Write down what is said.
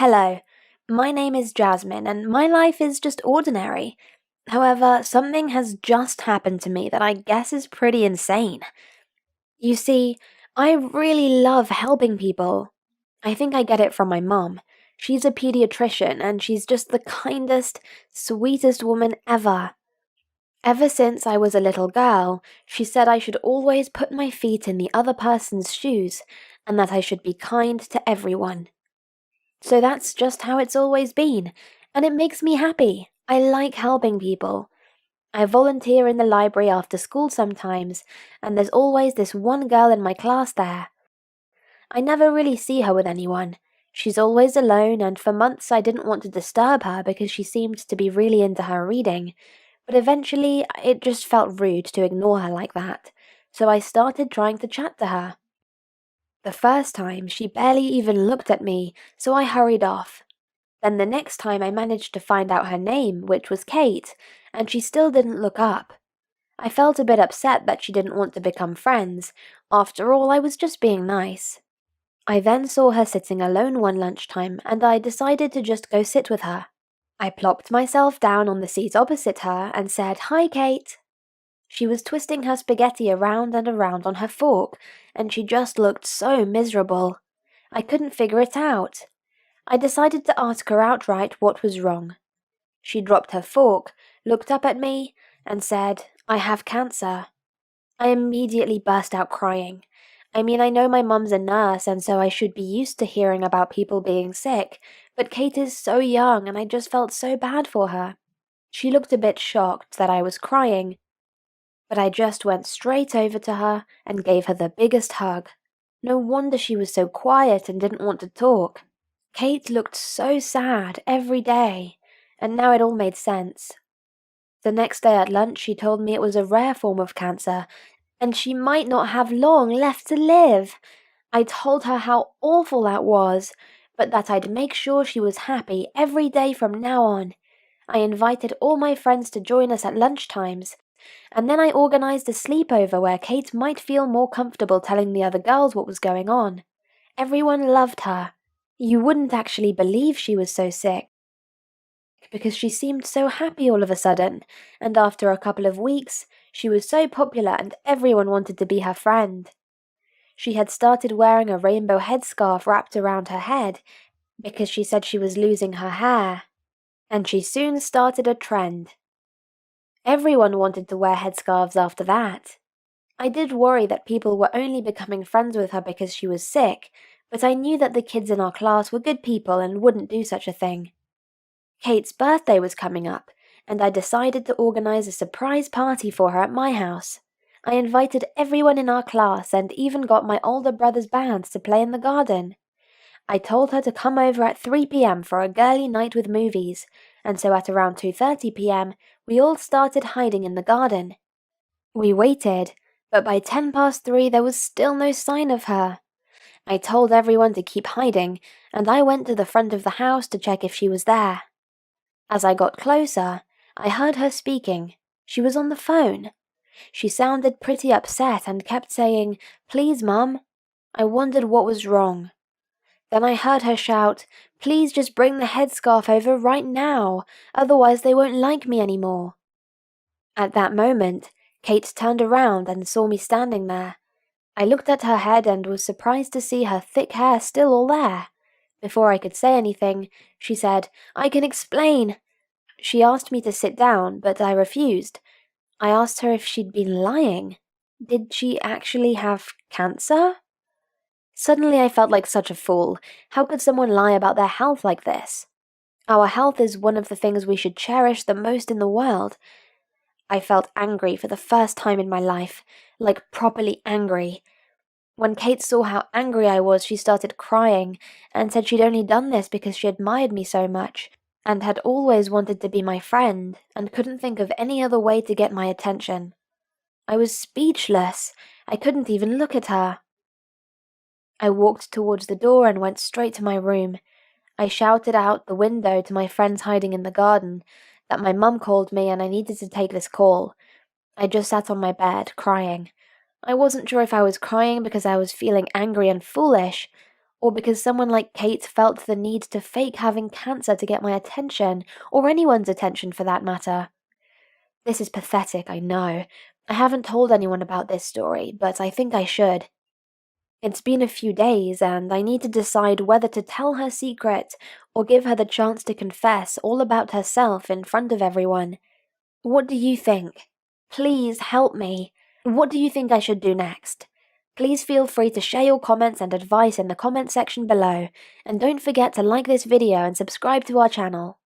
Hello, my name is Jasmine, and my life is just ordinary. However, something has just happened to me that I guess is pretty insane. You see, I really love helping people. I think I get it from my mom. She's a pediatrician, and she's just the kindest, sweetest woman ever. Ever since I was a little girl, she said I should always put my feet in the other person's shoes, and that I should be kind to everyone. So that's just how it's always been, and it makes me happy. I like helping people. I volunteer in the library after school sometimes, and there's always this one girl in my class there. I never really see her with anyone. She's always alone, and for months I didn't want to disturb her because she seemed to be really into her reading, but eventually it just felt rude to ignore her like that, so I started trying to chat to her. The first time, she barely even looked at me, so I hurried off. Then the next time I managed to find out her name, which was Kate, and she still didn't look up. I felt a bit upset that she didn't want to become friends. After all, I was just being nice. I then saw her sitting alone one lunchtime, and I decided to just go sit with her. I plopped myself down on the seat opposite her and said, "Hi, Kate." She was twisting her spaghetti around and around on her fork, and she just looked so miserable. I couldn't figure it out. I decided to ask her outright what was wrong. She dropped her fork, looked up at me, and said, "I have cancer." I immediately burst out crying. I know my mum's a nurse, and so I should be used to hearing about people being sick, but Kate is so young, and I just felt so bad for her. She looked a bit shocked that I was crying, but I just went straight over to her and gave her the biggest hug. No wonder she was so quiet and didn't want to talk. Kate looked so sad every day, and now it all made sense. The next day at lunch, she told me it was a rare form of cancer, and she might not have long left to live. I told her how awful that was, but that I'd make sure she was happy every day from now on. I invited all my friends to join us at lunchtimes, and then I organized a sleepover where Kate might feel more comfortable telling the other girls what was going on. Everyone loved her. You wouldn't actually believe she was so sick, because she seemed so happy all of a sudden, and after a couple of weeks, she was so popular and everyone wanted to be her friend. She had started wearing a rainbow headscarf wrapped around her head because she said she was losing her hair, and she soon started a trend. Everyone wanted to wear headscarves after that. I did worry that people were only becoming friends with her because she was sick, but I knew that the kids in our class were good people and wouldn't do such a thing. Kate's birthday was coming up, and I decided to organize a surprise party for her at my house. I invited everyone in our class and even got my older brother's band to play in the garden. I told her to come over at 3 p.m. for a girly night with movies, and so at around 2:30 p.m., we all started hiding in the garden. We waited, but by 10 past 3 there was still no sign of her. I told everyone to keep hiding, and I went to the front of the house to check if she was there. As I got closer, I heard her speaking. She was on the phone. She sounded pretty upset and kept saying, "Please, Mum." I wondered what was wrong. Then I heard her shout, "Please just bring the headscarf over right now, otherwise they won't like me anymore." At that moment, Kate turned around and saw me standing there. I looked at her head and was surprised to see her thick hair still all there. Before I could say anything, she said, "I can explain." She asked me to sit down, but I refused. I asked her if she'd been lying. Did she actually have cancer? Suddenly I felt like such a fool. How could someone lie about their health like this? Our health is one of the things we should cherish the most in the world. I felt angry for the first time in my life, like properly angry. When Kate saw how angry I was, she started crying and said she'd only done this because she admired me so much and had always wanted to be my friend and couldn't think of any other way to get my attention. I was speechless. I couldn't even look at her. I walked towards the door and went straight to my room. I shouted out the window to my friends hiding in the garden that my mum called me and I needed to take this call. I just sat on my bed, crying. I wasn't sure if I was crying because I was feeling angry and foolish, or because someone like Kate felt the need to fake having cancer to get my attention, or anyone's attention for that matter. This is pathetic, I know. I haven't told anyone about this story, but I think I should. It's been a few days, and I need to decide whether to tell her secret or give her the chance to confess all about herself in front of everyone. What do you think? Please help me. What do you think I should do next? Please feel free to share your comments and advice in the comment section below, and don't forget to like this video and subscribe to our channel.